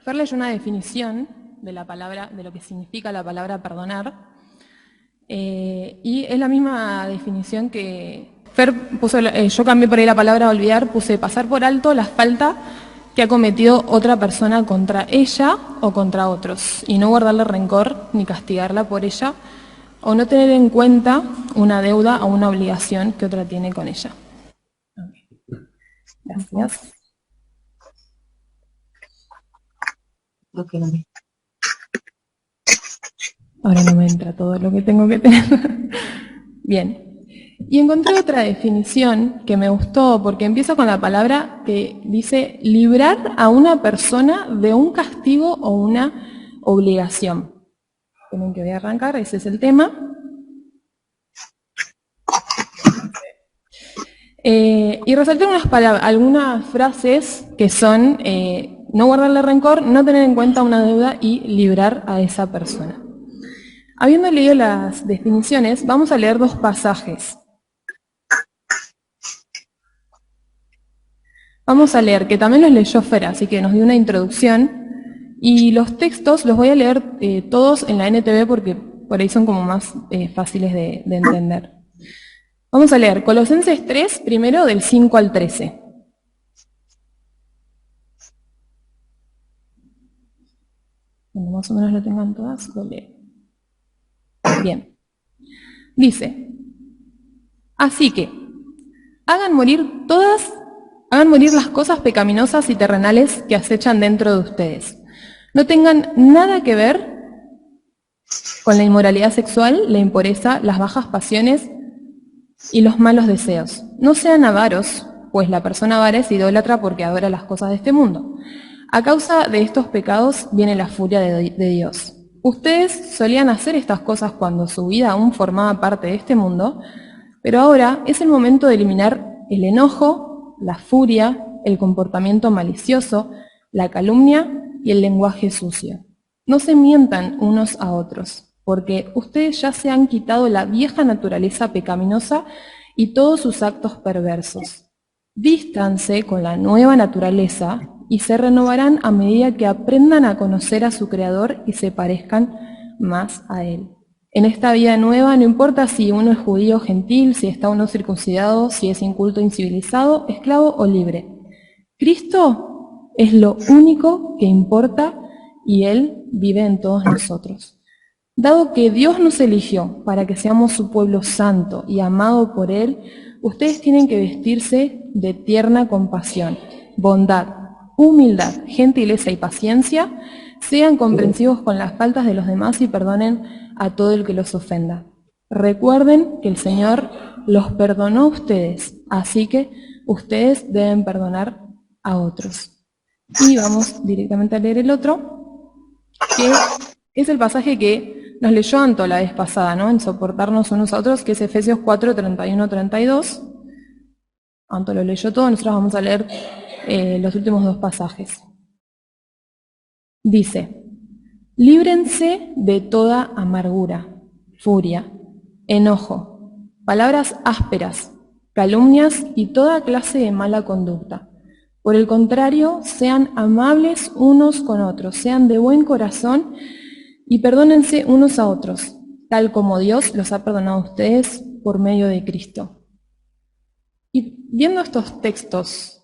Fer leyó una definición de la palabra, de lo que significa la palabra perdonar, y es la misma definición que Fer puso. Yo cambié por ahí la palabra olvidar, puse pasar por alto la falta que ha cometido otra persona contra ella o contra otros, y no guardarle rencor ni castigarla por ella, o no tener en cuenta una deuda o una obligación que otra tiene con ella. Gracias. Ahora no me entra todo lo que tengo que tener. Bien. Y encontré otra definición que me gustó porque empieza con la palabra que dice librar a una persona de un castigo o una obligación. Tienen que voy a arrancar, ese es el tema. Y resalté algunas frases que son no guardarle rencor, no tener en cuenta una deuda y librar a esa persona. Habiendo leído las definiciones, vamos a leer dos pasajes. Vamos a leer, que también los leyó Fer, así que nos dio una introducción. Y los textos los voy a leer todos en la NTV porque por ahí son como más fáciles de entender. Vamos a leer Colosenses 3, primero del 5 al 13. Cuando más o menos lo tengan todas, lo leo. Bien. Dice, así que, hagan morir las cosas pecaminosas y terrenales que acechan dentro de ustedes. No tengan nada que ver con la inmoralidad sexual, la impureza, las bajas pasiones y los malos deseos. No sean avaros, pues la persona avara es idólatra porque adora las cosas de este mundo. A causa de estos pecados viene la furia de Dios. Ustedes solían hacer estas cosas cuando su vida aún formaba parte de este mundo, pero ahora es el momento de eliminar el enojo, la furia, el comportamiento malicioso, la calumnia y el lenguaje sucio. No se mientan unos a otros, porque ustedes ya se han quitado la vieja naturaleza pecaminosa y todos sus actos perversos. Vístanse con la nueva naturaleza y se renovarán a medida que aprendan a conocer a su Creador y se parezcan más a Él. En esta vida nueva no importa si uno es judío o gentil, si está o no circuncidado, si es inculto o incivilizado, esclavo o libre. Cristo es lo único que importa y Él vive en todos nosotros. Dado que Dios nos eligió para que seamos su pueblo santo y amado por Él, ustedes tienen que vestirse de tierna compasión, bondad, humildad, gentileza y paciencia. Sean comprensivos con las faltas de los demás y perdonen a todo el que los ofenda. Recuerden que el Señor los perdonó a ustedes, así que ustedes deben perdonar a otros. Y vamos directamente a leer el otro, que es el pasaje que nos leyó Anto la vez pasada, ¿no? En soportarnos unos a otros, que es Efesios 4, 31, 32. Anto lo leyó todo, nosotros vamos a leer los últimos dos pasajes. Dice, líbrense de toda amargura, furia, enojo, palabras ásperas, calumnias y toda clase de mala conducta. Por el contrario, sean amables unos con otros, sean de buen corazón y perdónense unos a otros, tal como Dios los ha perdonado a ustedes por medio de Cristo. Y viendo estos textos,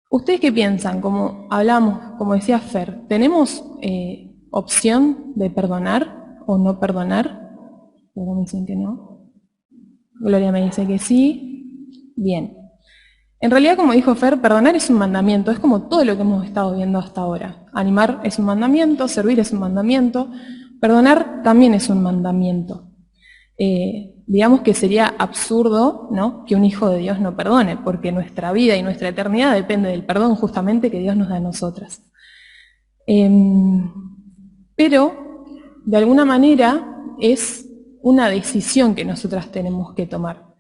¿ustedes qué piensan? Como hablamos, como decía Fer, ¿tenemos opción de perdonar o no perdonar? Luego me dicen que no. Gloria me dice que sí. Bien. En realidad, como dijo Fer, perdonar es un mandamiento, es como todo lo que hemos estado viendo hasta ahora. Animar es un mandamiento, servir es un mandamiento, perdonar también es un mandamiento. Digamos que sería absurdo, ¿no?, que un hijo de Dios no perdone, porque nuestra vida y nuestra eternidad depende del perdón justamente que Dios nos da a nosotras. Pero, de alguna manera, es una decisión que nosotras tenemos que tomar.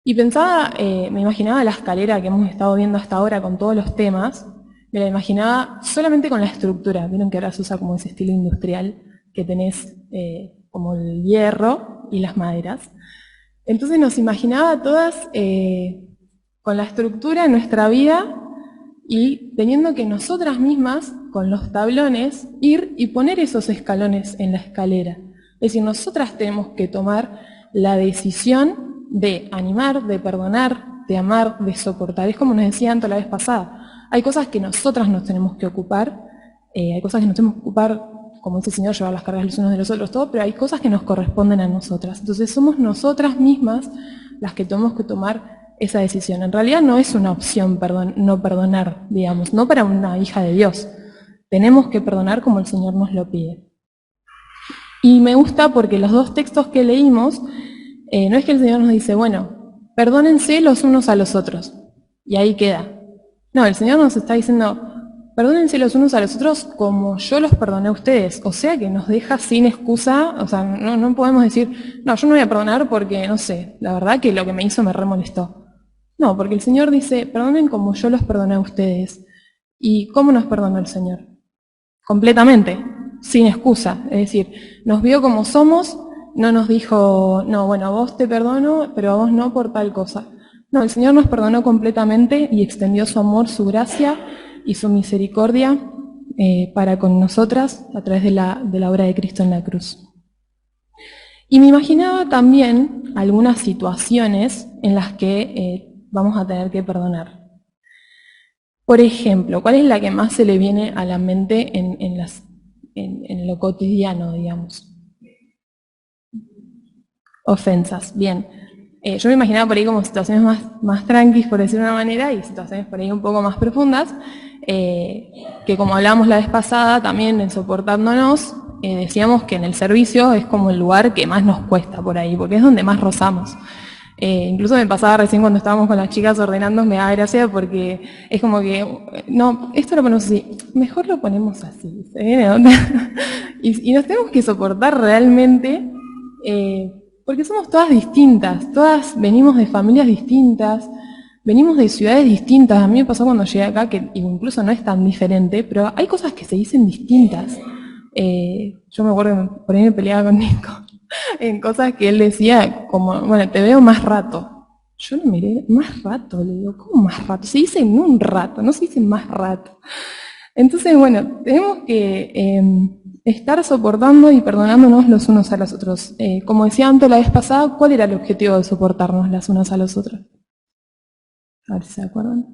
Y pensaba, me imaginaba la escalera que hemos estado viendo hasta ahora con todos los temas, me la imaginaba solamente con la estructura. Vieron que ahora se usa como ese estilo industrial que tenés como el hierro y las maderas. Entonces nos imaginaba todas con la estructura de nuestra vida y teniendo que nosotras mismas, con los tablones, ir y poner esos escalones en la escalera. Es decir, nosotras tenemos que tomar la decisión de animar, de perdonar, de amar, de soportar. Es como nos decía Anto la vez pasada. Hay cosas que nosotras nos tenemos que ocupar, hay cosas que nos tenemos que ocupar, como dice el Señor, llevar las cargas los unos de los otros, todo, pero hay cosas que nos corresponden a nosotras. Entonces somos nosotras mismas las que tenemos que tomar esa decisión. En realidad no es una opción no perdonar, digamos, no para una hija de Dios. Tenemos que perdonar como el Señor nos lo pide. Y me gusta porque los dos textos que leímos, no es que el Señor nos dice, bueno, perdónense los unos a los otros, y ahí queda. No, el Señor nos está diciendo, perdónense los unos a los otros como yo los perdoné a ustedes. O sea que nos deja sin excusa, o sea, no podemos decir, no, yo no voy a perdonar porque, no sé, la verdad que lo que me hizo me remolestó. No, porque el Señor dice, perdonen como yo los perdoné a ustedes. ¿Y cómo nos perdonó el Señor? Completamente, sin excusa. Es decir, nos vio como somos, no nos dijo, no, bueno, a vos te perdono, pero a vos no por tal cosa. No, el Señor nos perdonó completamente y extendió su amor, su gracia y su misericordia para con nosotras a través de la obra de Cristo en la cruz. Y me imaginaba también algunas situaciones en las que vamos a tener que perdonar. Por ejemplo, ¿cuál es la que más se le viene a la mente en lo cotidiano, digamos? Ofensas, bien. Yo me imaginaba por ahí como situaciones más tranquis, por decirlo de una manera, y situaciones por ahí un poco más profundas, que como hablábamos la vez pasada, también en Soportándonos, decíamos que en el servicio es como el lugar que más nos cuesta por ahí, porque es donde más rozamos. Incluso me pasaba recién cuando estábamos con las chicas ordenando, me da gracia porque es como que, no, esto lo ponemos así, mejor lo ponemos así, ¿sí? y nos tenemos que soportar realmente, porque somos todas distintas, todas venimos de familias distintas, venimos de ciudades distintas. A mí me pasó cuando llegué acá, que incluso no es tan diferente, pero hay cosas que se dicen distintas. Yo me acuerdo que por ahí me peleaba con Nico en cosas que él decía, como, bueno, te veo más rato. Yo lo miré, más rato, le digo, ¿cómo más rato? Se dice en un rato, no se dice más rato. Entonces, bueno, tenemos que estar soportando y perdonándonos los unos a los otros. Como decía Anto la vez pasada, ¿cuál era el objetivo de soportarnos las unas a los otros? A ver si se acuerdan.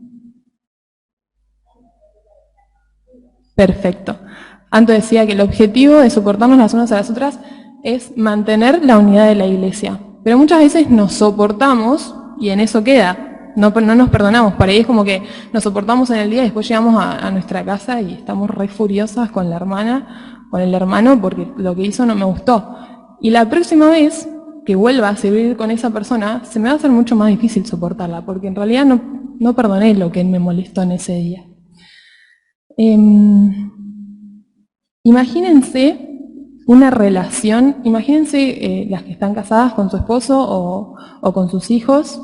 Perfecto. Anto decía que el objetivo de soportarnos las unas a las otras es mantener la unidad de la iglesia. Pero muchas veces nos soportamos y en eso queda. No nos perdonamos. Para ahí es como que nos soportamos en el día y después llegamos a nuestra casa y estamos re furiosas con la hermana, con el hermano, porque lo que hizo no me gustó. Y la próxima vez que vuelva a servir con esa persona, se me va a hacer mucho más difícil soportarla, porque en realidad no perdoné lo que me molestó en ese día. Imagínense una relación, imagínense las que están casadas con su esposo o con sus hijos,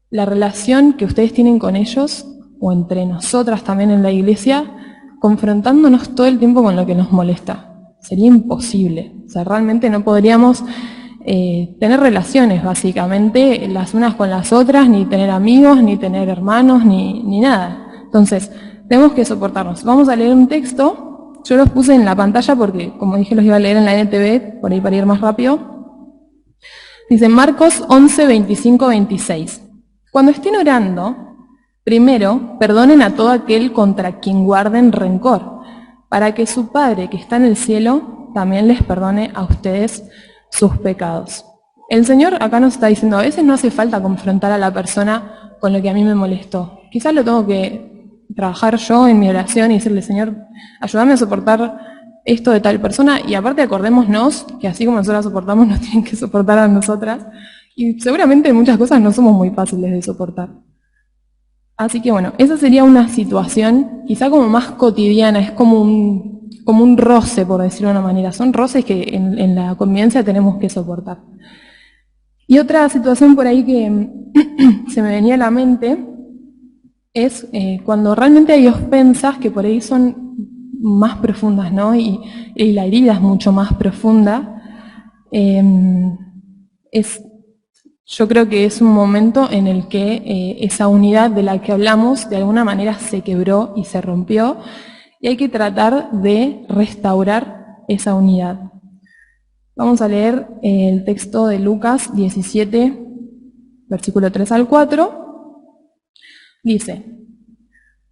la relación que ustedes tienen con ellos, o entre nosotras también en la iglesia, confrontándonos todo el tiempo con lo que nos molesta. Sería imposible. O sea, realmente no podríamos tener relaciones, básicamente, las unas con las otras, ni tener amigos, ni tener hermanos, ni nada. Entonces, tenemos que soportarnos. Vamos a leer un texto. Yo los puse en la pantalla porque, como dije, los iba a leer en la NTV, por ahí para ir más rápido. Dice Marcos 11, 25, 26. Cuando estén orando, primero perdonen a todo aquel contra quien guarden rencor, para que su Padre que está en el cielo también les perdone a ustedes sus pecados. El Señor acá nos está diciendo, a veces no hace falta confrontar a la persona con lo que a mí me molestó. Quizás lo tengo que trabajar yo en mi oración y decirle, Señor, ayúdame a soportar esto de tal persona, y aparte acordémonos que así como nosotras soportamos, nos tienen que soportar a nosotras, y seguramente en muchas cosas no somos muy fáciles de soportar. Así que bueno, esa sería una situación quizá como más cotidiana, es como un roce, por decirlo de una manera. Son roces que en la convivencia tenemos que soportar. Y otra situación por ahí que se me venía a la mente es cuando realmente hay ofensas que por ahí son más profundas, ¿no? Y la herida es mucho más profunda. yo creo que es un momento en el que esa unidad de la que hablamos de alguna manera se quebró y se rompió, y hay que tratar de restaurar esa unidad. Vamos a leer el texto de Lucas 17, versículo 3 al 4. Dice: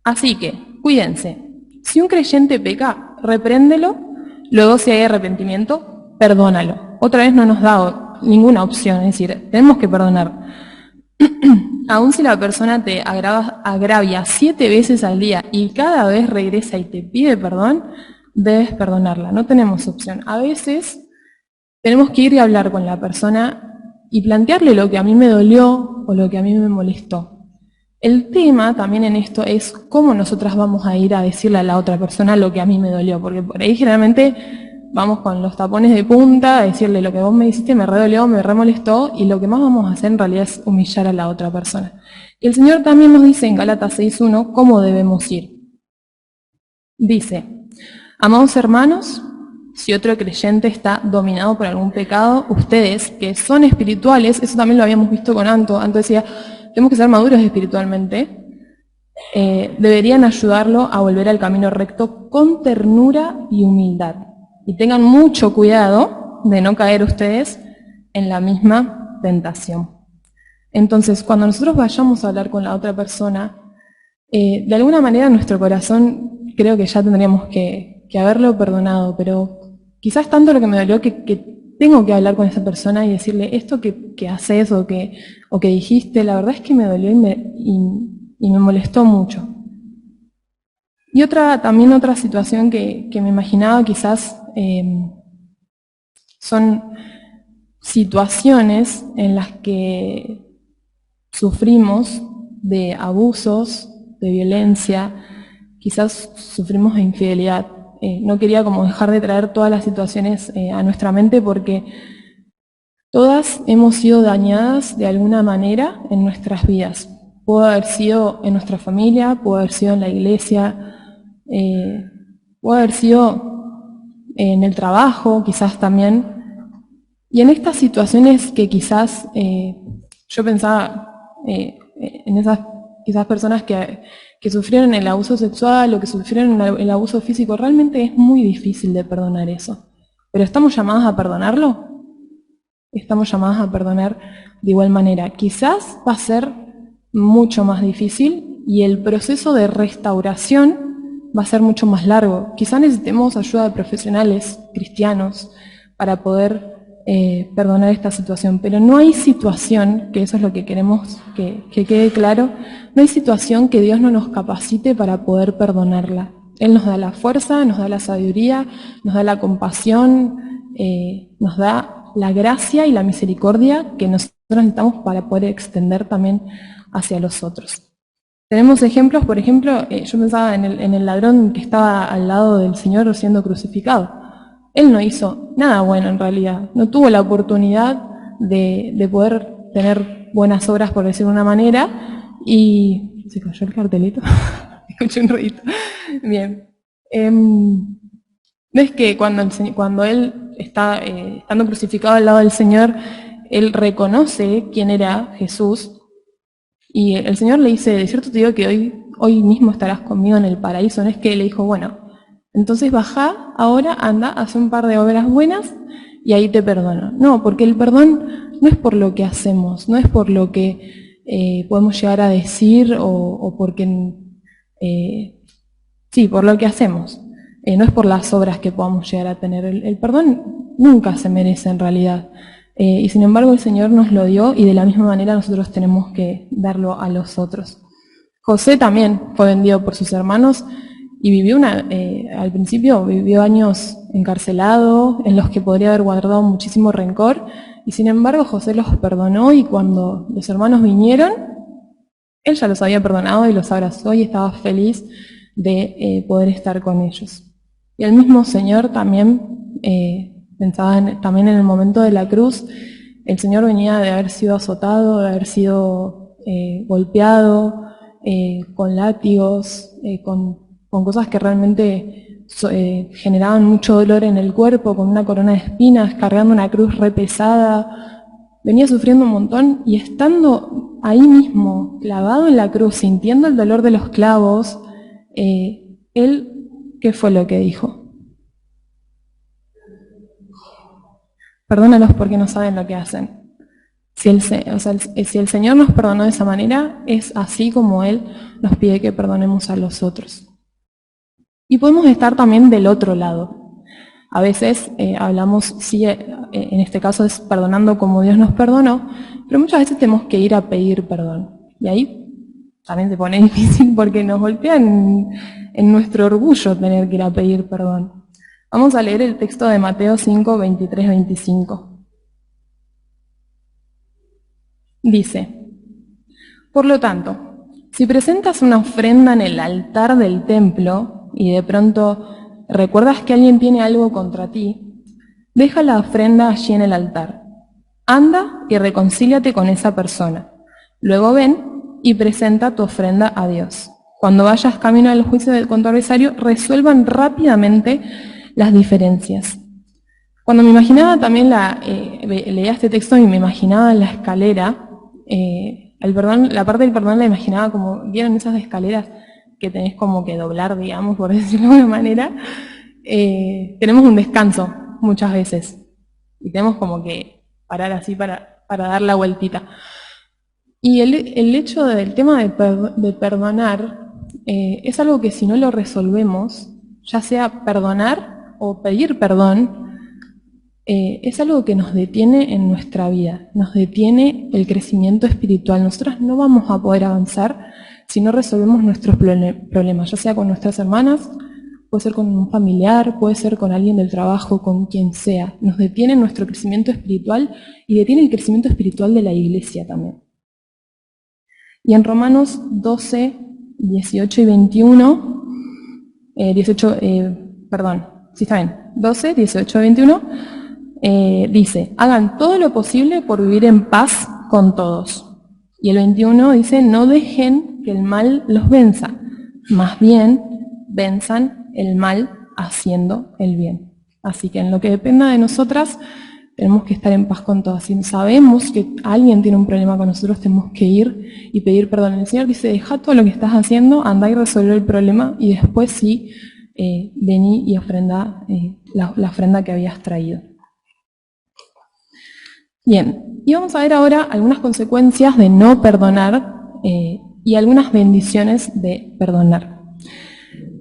así que, cuídense. Si un creyente peca, repréndelo, luego si hay arrepentimiento, perdónalo. Otra vez no nos da ninguna opción, es decir, tenemos que perdonar. Aun si la persona te agravia 7 veces al día y cada vez regresa y te pide perdón, debes perdonarla, no tenemos opción. A veces tenemos que ir y hablar con la persona y plantearle lo que a mí me dolió o lo que a mí me molestó. El tema también en esto es cómo nosotras vamos a ir a decirle a la otra persona lo que a mí me dolió, porque por ahí generalmente vamos con los tapones de punta a decirle lo que vos me hiciste me redolió, me remolestó, y lo que más vamos a hacer en realidad es humillar a la otra persona. Y el Señor también nos dice en Gálatas 6:1 cómo debemos ir. Dice: amados hermanos, si otro creyente está dominado por algún pecado, ustedes que son espirituales, eso también lo habíamos visto con Anto decía, tenemos que ser maduros espiritualmente, deberían ayudarlo a volver al camino recto con ternura y humildad. Y tengan mucho cuidado de no caer ustedes en la misma tentación. Entonces, cuando nosotros vayamos a hablar con la otra persona, de alguna manera nuestro corazón creo que ya tendríamos que haberlo perdonado, pero quizás tanto lo que me dolió que tengo que hablar con esa persona y decirle esto que haces o que dijiste, la verdad es que me dolió y me molestó mucho. Y también otra situación que me imaginaba quizás son situaciones en las que sufrimos de abusos, de violencia, quizás sufrimos de infidelidad. No quería como dejar de traer todas las situaciones a nuestra mente porque todas hemos sido dañadas de alguna manera en nuestras vidas. Pudo haber sido en nuestra familia, pudo haber sido en la iglesia, pudo haber sido en el trabajo, quizás también. Y en estas situaciones que quizás yo pensaba en esas quizás personas que sufrieron el abuso sexual o que sufrieron el abuso físico, realmente es muy difícil de perdonar eso. ¿Pero estamos llamadas a perdonarlo? Estamos llamadas a perdonar de igual manera. Quizás va a ser mucho más difícil y el proceso de restauración va a ser mucho más largo. Quizás necesitemos ayuda de profesionales cristianos para poder perdonar esta situación, pero no hay situación, que eso es lo que queremos que quede claro, no hay situación que Dios no nos capacite para poder perdonarla. Él nos da la fuerza, nos da la sabiduría, nos da la compasión, nos da la gracia y la misericordia que nosotros necesitamos para poder extender también hacia los otros. Tenemos ejemplos, por ejemplo, yo pensaba en el ladrón que estaba al lado del Señor siendo crucificado. Él no hizo nada bueno en realidad, no tuvo la oportunidad de poder tener buenas obras, por decirlo de una manera, y se cayó el cartelito, escuché un ruido. Bien. No es que cuando él está estando crucificado al lado del Señor, él reconoce quién era Jesús, y el Señor le dice, de cierto te digo que hoy mismo estarás conmigo en el paraíso. No es que le dijo, bueno, entonces bajá ahora, anda, haz un par de obras buenas y ahí te perdono. No, porque el perdón no es por lo que hacemos, no es por lo que podemos llegar a decir o porque, sí, por lo que hacemos. No es por las obras que podamos llegar a tener. El perdón nunca se merece en realidad. Y sin embargo el Señor nos lo dio y de la misma manera nosotros tenemos que darlo a los otros. José también fue vendido por sus hermanos y vivió al principio vivió años encarcelado, en los que podría haber guardado muchísimo rencor, y sin embargo José los perdonó, y cuando los hermanos vinieron, él ya los había perdonado y los abrazó y estaba feliz de poder estar con ellos. Y el mismo Señor también, pensaba también en el momento de la cruz, el Señor venía de haber sido azotado, de haber sido golpeado, con látigos, con cosas que realmente generaban mucho dolor en el cuerpo, con una corona de espinas, cargando una cruz re pesada, venía sufriendo un montón y estando ahí mismo, clavado en la cruz, sintiendo el dolor de los clavos, él, ¿qué fue lo que dijo? Perdónalos porque no saben lo que hacen. Si el Señor nos perdonó de esa manera, es así como Él nos pide que perdonemos a los otros. Y podemos estar también del otro lado. A veces hablamos, sí, en este caso es perdonando como Dios nos perdonó, pero muchas veces tenemos que ir a pedir perdón. Y ahí también se pone difícil porque nos golpean en nuestro orgullo tener que ir a pedir perdón. Vamos a leer el texto de Mateo 5, 23, 25. Dice, por lo tanto, si presentas una ofrenda en el altar del templo y de pronto recuerdas que alguien tiene algo contra ti, deja la ofrenda allí en el altar. Anda y reconcíliate con esa persona. Luego ven y presenta tu ofrenda a Dios. Cuando vayas camino al juicio con tu adversario, resuelvan rápidamente las diferencias. Cuando me imaginaba también leía este texto y me imaginaba la escalera, la parte del perdón la imaginaba como, ¿vieron esas escaleras que tenés como que doblar, digamos, por decirlo de alguna manera? Tenemos un descanso muchas veces y tenemos como que parar así para dar la vueltita. Y el hecho del tema de perdonar es algo que si no lo resolvemos, ya sea perdonar o pedir perdón, es algo que nos detiene en nuestra vida, nos detiene el crecimiento espiritual. Nosotras no vamos a poder avanzar si no resolvemos nuestros problemas, ya sea con nuestras hermanas, puede ser con un familiar, puede ser con alguien del trabajo, con quien sea. Nos detiene nuestro crecimiento espiritual y detiene el crecimiento espiritual de la iglesia también. Y en Romanos 12, 18 y 21, 12, 18 y 21, dice, hagan todo lo posible por vivir en paz con todos. Y el 21 dice, no dejen que el mal los venza, más bien venzan el mal haciendo el bien. Así que en lo que dependa de nosotras, tenemos que estar en paz con todos. Si sabemos que alguien tiene un problema con nosotros, tenemos que ir y pedir perdón. El Señor dice, deja todo lo que estás haciendo, anda y resuelve el problema, y después sí, vení y ofrenda la ofrenda que habías traído. Bien, y vamos a ver ahora algunas consecuencias de no perdonar y algunas bendiciones de perdonar.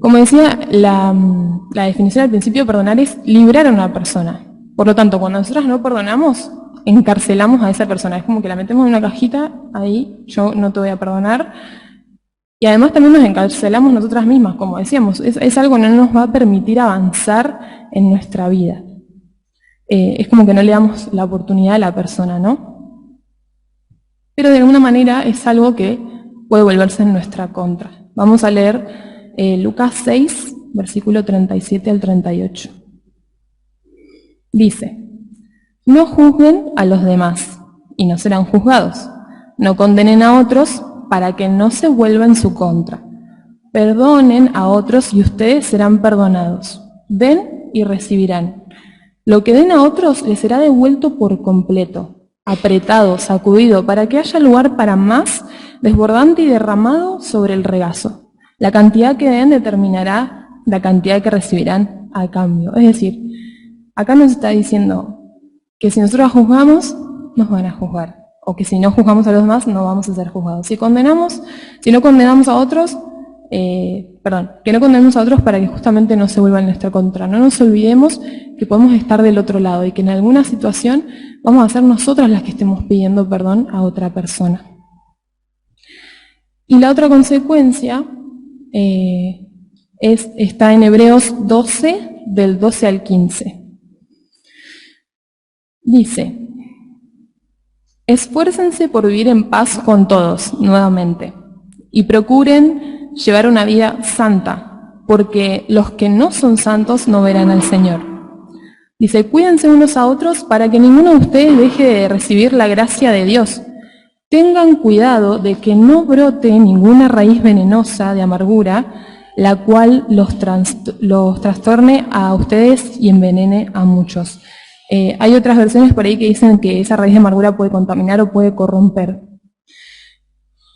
Como decía, la definición al principio, perdonar es librar a una persona. Por lo tanto, cuando nosotras no perdonamos, encarcelamos a esa persona. Es como que la metemos en una cajita, ahí yo no te voy a perdonar. Y además también nos encarcelamos nosotras mismas, como decíamos. Es algo que no nos va a permitir avanzar en nuestra vida. Es como que no le damos la oportunidad a la persona, ¿no? Pero de alguna manera es algo que puede volverse en nuestra contra. Vamos a leer Lucas 6, versículo 37 al 38. Dice, no juzguen a los demás, y no serán juzgados. No condenen a otros para que no se vuelva en su contra. Perdonen a otros y ustedes serán perdonados. Den y recibirán. Lo que den a otros les será devuelto por completo, apretado, sacudido, para que haya lugar para más, desbordante y derramado sobre el regazo. La cantidad que den determinará la cantidad que recibirán a cambio. Es decir, acá nos está diciendo que si nosotros juzgamos, nos van a juzgar. O que si no juzgamos a los demás, no vamos a ser juzgados. Si no condenamos a otros, que no condenemos a otros para que justamente no se vuelvan en nuestra contra. No nos olvidemos que podemos estar del otro lado y que en alguna situación vamos a ser nosotras las que estemos pidiendo perdón a otra persona. Y la otra consecuencia está en Hebreos 12, del 12 al 15. Dice, esfuércense por vivir en paz con todos, nuevamente, y procuren llevar una vida santa, porque los que no son santos no verán al Señor. Dice, cuídense unos a otros para que ninguno de ustedes deje de recibir la gracia de Dios. Tengan cuidado de que no brote ninguna raíz venenosa de amargura, la cual los trastorne a ustedes y envenene a muchos. Hay otras versiones por ahí que dicen que esa raíz de amargura puede contaminar o puede corromper.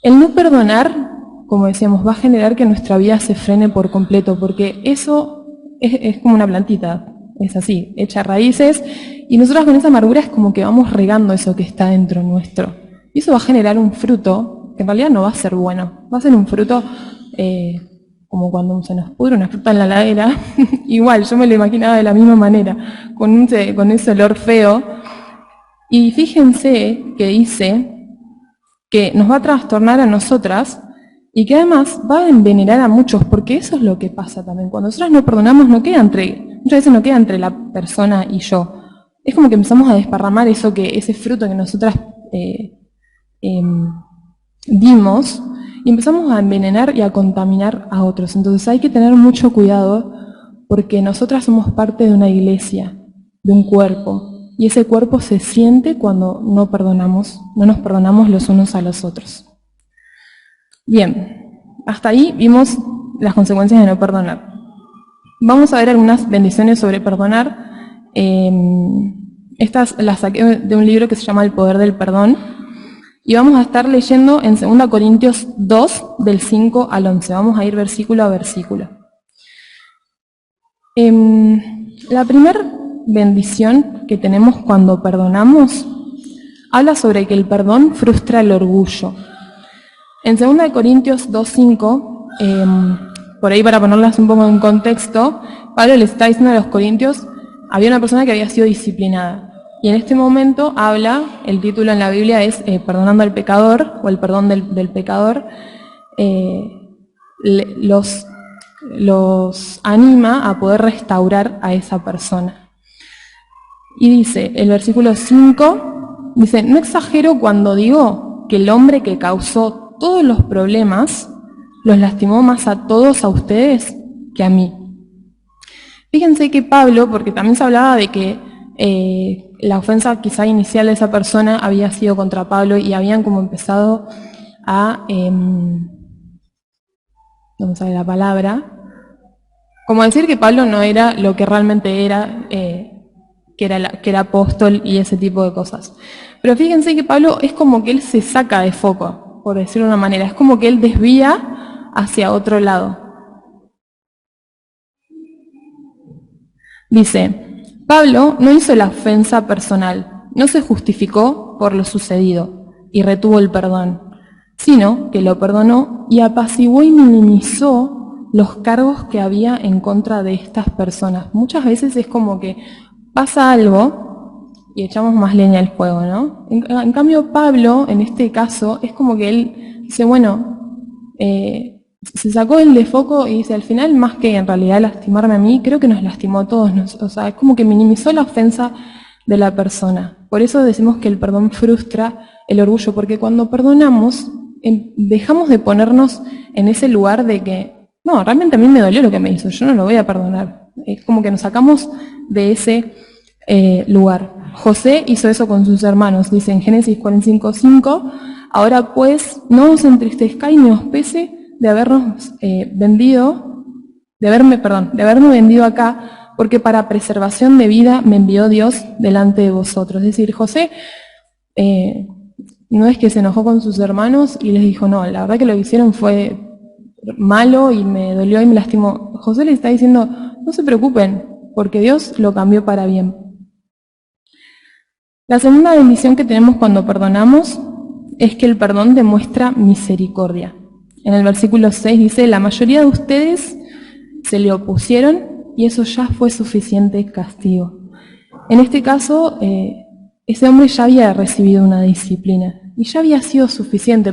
El no perdonar, como decíamos, va a generar que nuestra vida se frene por completo, porque eso es como una plantita, es así, echa raíces, y nosotros con esa amargura es como que vamos regando eso que está dentro nuestro. Y eso va a generar un fruto que en realidad no va a ser bueno, va a ser un fruto como cuando se nos pudre una fruta en la heladera. Igual, yo me lo imaginaba de la misma manera, con ese olor feo. Y fíjense que dice que nos va a trastornar a nosotras y que además va a envenenar a muchos, porque eso es lo que pasa también. Cuando nosotras no perdonamos, muchas veces no queda entre la persona y yo. Es como que empezamos a desparramar ese fruto que nosotras dimos, y empezamos a envenenar y a contaminar a otros. Entonces hay que tener mucho cuidado, porque nosotras somos parte de una iglesia, de un cuerpo, y ese cuerpo se siente cuando no nos perdonamos los unos a los otros. Bien, hasta ahí vimos las consecuencias de no perdonar. Vamos a ver algunas bendiciones sobre perdonar. Estas las saqué de un libro que se llama El Poder del Perdón. Y vamos a estar leyendo en 2 Corintios 2, del 5 al 11. Vamos a ir versículo a versículo. La primera bendición que tenemos cuando perdonamos habla sobre que el perdón frustra el orgullo. En 2 Corintios 2, 5, por ahí para ponerlas un poco en contexto, Pablo les está diciendo a los corintios, había una persona que había sido disciplinada. Y en este momento el título en la Biblia es Perdonando al pecador, o el perdón del pecador, los anima a poder restaurar a esa persona. Y dice, el versículo 5, dice, no exagero cuando digo que el hombre que causó todos los problemas los lastimó más a todos a ustedes que a mí. Fíjense que Pablo, porque también se hablaba de que la ofensa quizá inicial de esa persona había sido contra Pablo y habían como empezado a, no sale la palabra, como decir que Pablo no era lo que realmente era, que era apóstol y ese tipo de cosas. Pero fíjense que Pablo es como que él se saca de foco, por decirlo de una manera, es como que él desvía hacia otro lado. Dice, Pablo no hizo la ofensa personal, no se justificó por lo sucedido y retuvo el perdón, sino que lo perdonó y apaciguó y minimizó los cargos que había en contra de estas personas. Muchas veces es como que pasa algo y echamos más leña al fuego, ¿no? En cambio Pablo, en este caso, es como que él dice, bueno, se sacó el de foco y dice, al final, más que en realidad lastimarme a mí, creo que nos lastimó a todos. O sea, es como que minimizó la ofensa de la persona. Por eso decimos que el perdón frustra el orgullo, porque cuando perdonamos, dejamos de ponernos en ese lugar de que, no, realmente a mí me dolió lo que me hizo, yo no lo voy a perdonar. Es como que nos sacamos de ese lugar. José hizo eso con sus hermanos, dice en Génesis 45:5, ahora pues no os entristezcáis ni os pese de habernos de haberme vendido acá, porque para preservación de vida me envió Dios delante de vosotros. Es decir, José no es que se enojó con sus hermanos y les dijo, no, la verdad que lo que hicieron fue malo y me dolió y me lastimó. José les está diciendo, no se preocupen, porque Dios lo cambió para bien. La segunda bendición que tenemos cuando perdonamos es que el perdón demuestra misericordia. En el versículo 6 dice, la mayoría de ustedes se le opusieron y eso ya fue suficiente castigo. En este caso, ese hombre ya había recibido una disciplina y ya había sido suficiente.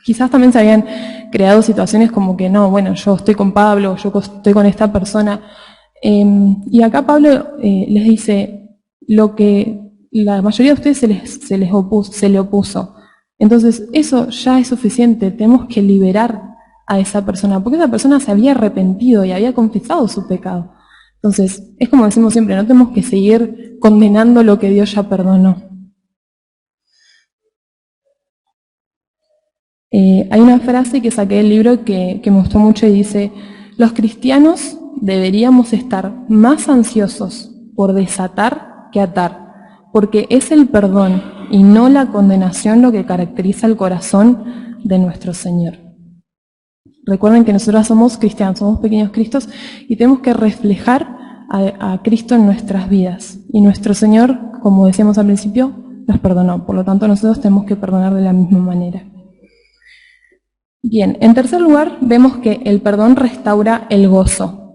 Quizás también se habían creado situaciones como que no, bueno, yo estoy con Pablo, yo estoy con esta persona. Y acá Pablo les dice, lo que la mayoría de ustedes se le opuso. Entonces, eso ya es suficiente, tenemos que liberar a esa persona, porque esa persona se había arrepentido y había confesado su pecado. Entonces, es como decimos siempre, no tenemos que seguir condenando lo que Dios ya perdonó. Hay una frase que saqué del libro que me gustó mucho y dice, los cristianos deberíamos estar más ansiosos por desatar que atar, porque es el perdón y no la condenación lo que caracteriza el corazón de nuestro Señor. Recuerden que nosotros somos cristianos, somos pequeños Cristos y tenemos que reflejar a Cristo en nuestras vidas. Y nuestro Señor, como decíamos al principio, nos perdonó. Por lo tanto, nosotros tenemos que perdonar de la misma manera. Bien, en tercer lugar, vemos que el perdón restaura el gozo.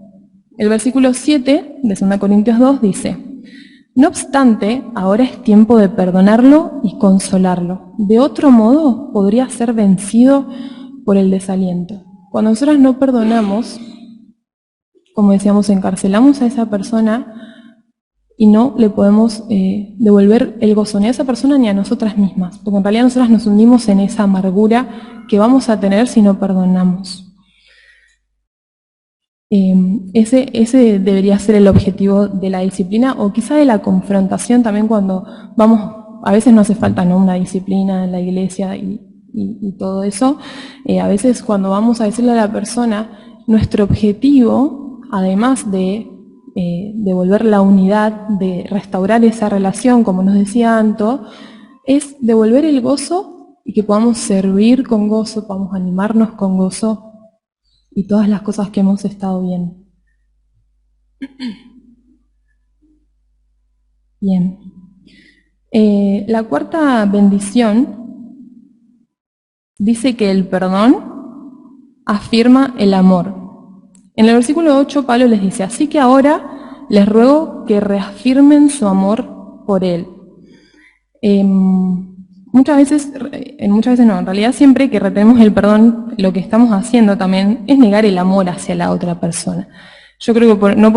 El versículo 7 de 2 Corintios 2 dice: no obstante, ahora es tiempo de perdonarlo y consolarlo. De otro modo, podría ser vencido por el desaliento. Cuando nosotros no perdonamos, como decíamos, encarcelamos a esa persona y no le podemos devolver el gozo ni a esa persona ni a nosotras mismas, porque en realidad nosotras nos hundimos en esa amargura que vamos a tener si no perdonamos. Ese debería ser el objetivo de la disciplina, o quizá de la confrontación también cuando vamos, a veces no hace falta, ¿no?, una disciplina en la iglesia y todo eso. A veces cuando vamos a decirle a la persona, nuestro objetivo, además de devolver la unidad, de restaurar esa relación, como nos decía Anto, es devolver el gozo y que podamos servir con gozo, podamos animarnos con gozo y todas las cosas que hemos estado viendo. Bien. La cuarta bendición dice que el perdón afirma el amor. En el versículo 8 Pablo les dice: así que ahora les ruego que reafirmen su amor por él. Muchas veces no, en realidad siempre que retenemos el perdón, lo que estamos haciendo también es negar el amor hacia la otra persona. Yo creo que no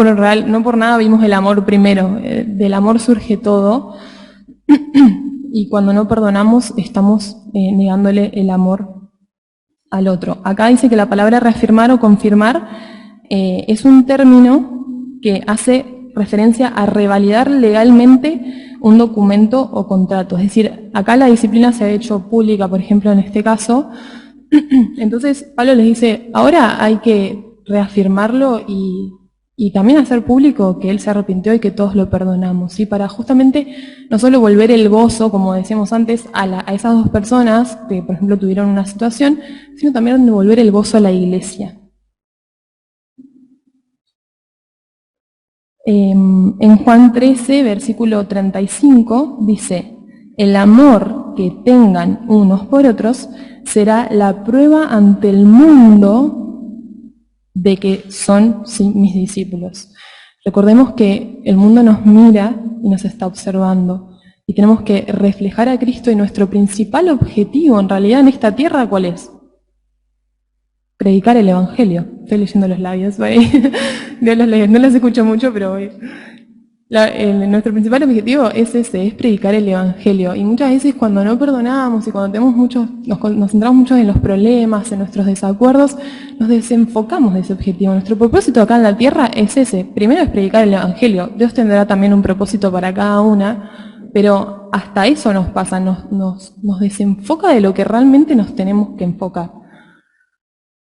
por nada vimos el amor primero. Del amor surge todo, y cuando no perdonamos estamos negándole el amor al otro. Acá dice que la palabra reafirmar o confirmar es un término que hace referencia a revalidar legalmente un documento o contrato. Es decir, acá la disciplina se ha hecho pública, por ejemplo, en este caso. Entonces, Pablo les dice, ahora hay que reafirmarlo y también hacer público que él se arrepintió y que todos lo perdonamos, ¿sí? Para justamente no solo volver el gozo, como decíamos antes, a esas dos personas que, por ejemplo, tuvieron una situación, sino también devolver el gozo a la iglesia. En Juan 13, versículo 35, dice: el amor que tengan unos por otros será la prueba ante el mundo de que son mis discípulos. Recordemos que el mundo nos mira y nos está observando, y tenemos que reflejar a Cristo, y nuestro principal objetivo en realidad en esta tierra, ¿cuál es? Predicar el Evangelio. Estoy leyendo los labios por ahí. Dios los lee. No los escucho mucho, pero nuestro principal objetivo es ese, es predicar el Evangelio. Y muchas veces cuando no perdonamos y cuando tenemos nos centramos mucho en los problemas, en nuestros desacuerdos, nos desenfocamos de ese objetivo. Nuestro propósito acá en la tierra es ese. Primero es predicar el Evangelio. Dios tendrá también un propósito para cada una, pero hasta eso nos pasa, nos desenfoca de lo que realmente nos tenemos que enfocar.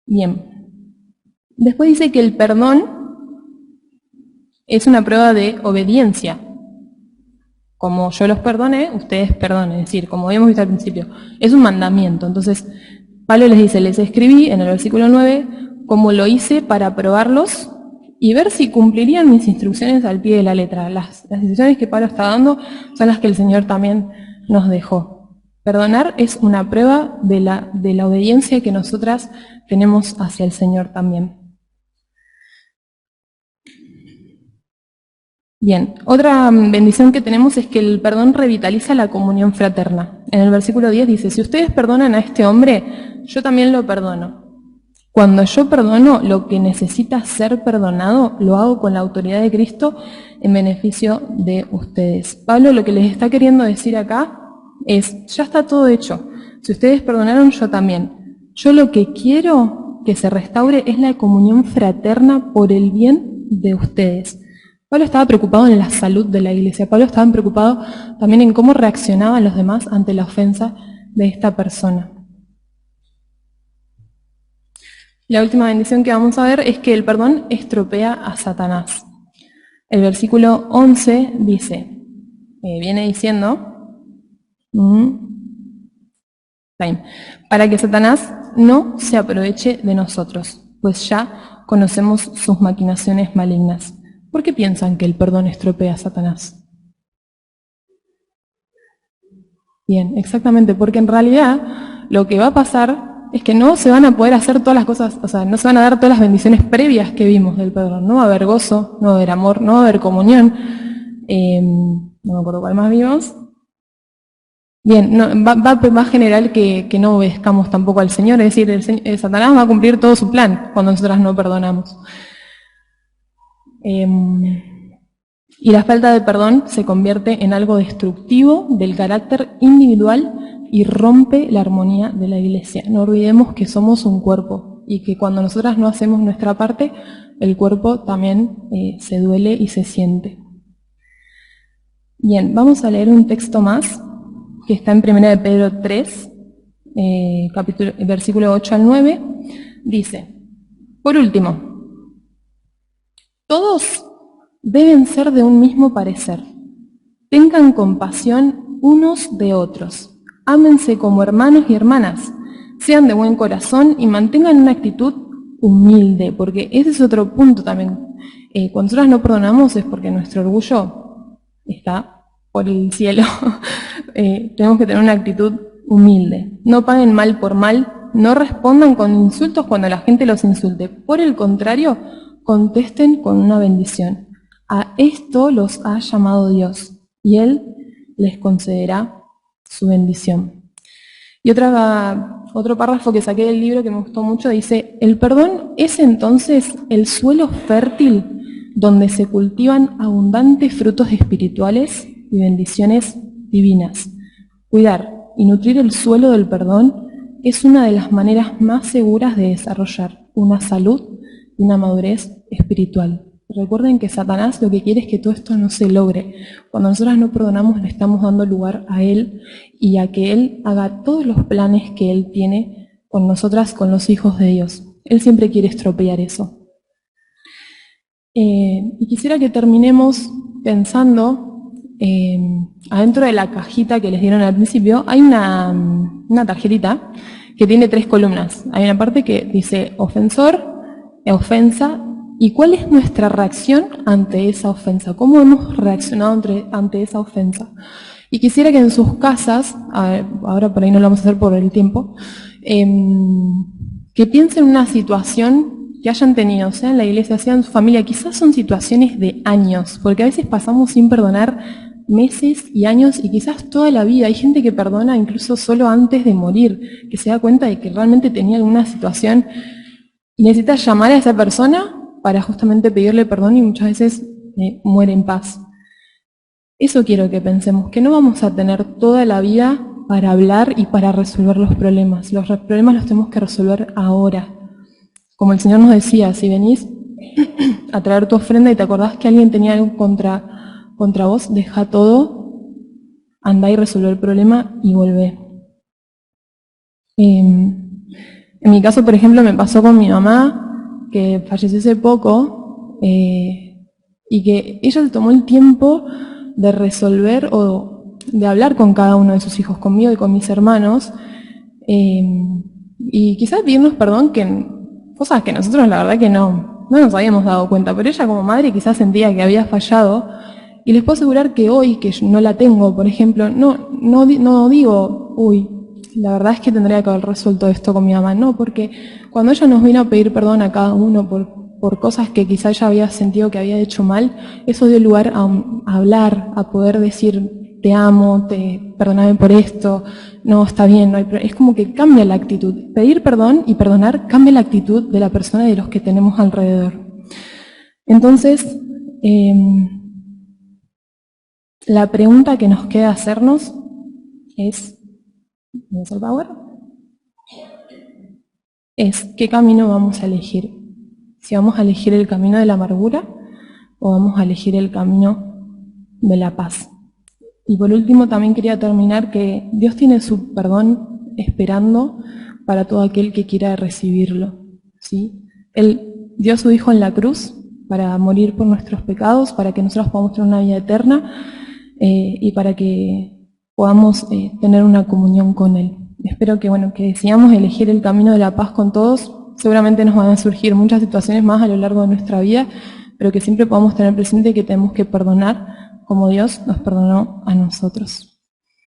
Bien. Después dice que el perdón es una prueba de obediencia. Como yo los perdoné, ustedes perdonen. Es decir, como habíamos visto al principio, es un mandamiento. Entonces, Pablo les dice, les escribí en el versículo 9, como lo hice para probarlos y ver si cumplirían mis instrucciones al pie de la letra. Las instrucciones que Pablo está dando son las que el Señor también nos dejó. Perdonar es una prueba de la obediencia que nosotras tenemos hacia el Señor también. Bien, otra bendición que tenemos es que el perdón revitaliza la comunión fraterna. En el versículo 10 dice, si ustedes perdonan a este hombre, yo también lo perdono. Cuando yo perdono lo que necesita ser perdonado, lo hago con la autoridad de Cristo en beneficio de ustedes. Pablo lo que les está queriendo decir acá es, ya está todo hecho. Si ustedes perdonaron, yo también. Yo lo que quiero que se restaure es la comunión fraterna por el bien de ustedes. Pablo estaba preocupado en la salud de la iglesia. Pablo estaba preocupado también en cómo reaccionaban los demás ante la ofensa de esta persona. La última bendición que vamos a ver es que el perdón estropea a Satanás. El versículo 11 dice, viene diciendo, para que Satanás no se aproveche de nosotros, pues ya conocemos sus maquinaciones malignas. ¿Por qué piensan que el perdón estropea a Satanás? Bien, exactamente, porque en realidad lo que va a pasar es que no se van a poder hacer todas las cosas, o sea, no se van a dar todas las bendiciones previas que vimos del perdón. No va a haber gozo, no va a haber amor, no va a haber comunión. No me acuerdo cuál más vimos. Bien, no, va a generar que no obedezcamos tampoco al Señor, es decir, Satanás va a cumplir todo su plan cuando nosotras no perdonamos. Y la falta de perdón se convierte en algo destructivo del carácter individual y rompe la armonía de la iglesia. No olvidemos que somos un cuerpo y que cuando nosotras no hacemos nuestra parte, el cuerpo también se duele y se siente. Bien, vamos a leer un texto más que está en 1 de Pedro 3, versículo 8 al 9. Dice, por último, todos deben ser de un mismo parecer. Tengan compasión unos de otros. Ámense como hermanos y hermanas. Sean de buen corazón y mantengan una actitud humilde, porque ese es otro punto también. Cuando nosotros no perdonamos es porque nuestro orgullo está por el cielo. Tenemos que tener una actitud humilde. No paguen mal por mal. No respondan con insultos cuando la gente los insulte. Por el contrario, contesten con una bendición. A esto los ha llamado Dios, y Él les concederá su bendición. Y otro párrafo que saqué del libro que me gustó mucho dice, el perdón es entonces el suelo fértil donde se cultivan abundantes frutos espirituales y bendiciones divinas. Cuidar y nutrir el suelo del perdón es una de las maneras más seguras de desarrollar una salud y una madurez espiritual. Recuerden que Satanás lo que quiere es que todo esto no se logre. Cuando nosotras no perdonamos, le estamos dando lugar a él y a que él haga todos los planes que él tiene con nosotras, con los hijos de Dios. Él siempre quiere estropear eso. Y quisiera que terminemos pensando, adentro de la cajita que les dieron al principio, hay una tarjetita que tiene 3 columnas. Hay una parte que dice ofensor, ofensa, y cuál es nuestra reacción ante esa ofensa, cómo hemos reaccionado ante esa ofensa. Y quisiera que en sus casas, ahora por ahí no lo vamos a hacer por el tiempo, que piensen en una situación que hayan tenido, sea en la iglesia, sea en su familia, quizás son situaciones de años, porque a veces pasamos sin perdonar meses y años y quizás toda la vida. Hay gente que perdona incluso solo antes de morir, que se da cuenta de que realmente tenía alguna situación y necesita llamar a esa persona para justamente pedirle perdón y muchas veces muere en paz. Eso quiero que pensemos, que no vamos a tener toda la vida para hablar y para resolver los problemas. Los problemas los tenemos que resolver ahora. Como el Señor nos decía, si venís a traer tu ofrenda y te acordás que alguien tenía algo contra vos, deja todo, andá y resolver el problema y volvé. En mi caso, por ejemplo, me pasó con mi mamá, que falleció hace poco, y que ella se tomó el tiempo de resolver o de hablar con cada uno de sus hijos, conmigo y con mis hermanos, y quizás pedirnos perdón que cosas que nosotros la verdad que no nos habíamos dado cuenta, pero ella como madre quizás sentía que había fallado, y les puedo asegurar que hoy, que yo no la tengo, por ejemplo, no digo, uy, la verdad es que tendría que haber resuelto esto con mi mamá. No, porque cuando ella nos vino a pedir perdón a cada uno por cosas que quizá ella había sentido que había hecho mal, eso dio lugar a hablar, a poder decir, te amo, perdóname por esto, no, está bien, no hay problema. Es como que cambia la actitud. Pedir perdón y perdonar cambia la actitud de la persona y de los que tenemos alrededor. Entonces, la pregunta que nos queda hacernos es, ¿qué camino vamos a elegir? Si vamos a elegir el camino de la amargura o vamos a elegir el camino de la paz. Y por último también quería terminar que Dios tiene su perdón esperando para todo aquel que quiera recibirlo, ¿sí? Él dio a su Hijo en la cruz para morir por nuestros pecados, para que nosotros podamos tener una vida eterna. y para que podamos tener una comunión con Él. Espero que, bueno, que decidamos elegir el camino de la paz con todos. Seguramente nos van a surgir muchas situaciones más a lo largo de nuestra vida, pero que siempre podamos tener presente que tenemos que perdonar como Dios nos perdonó a nosotros.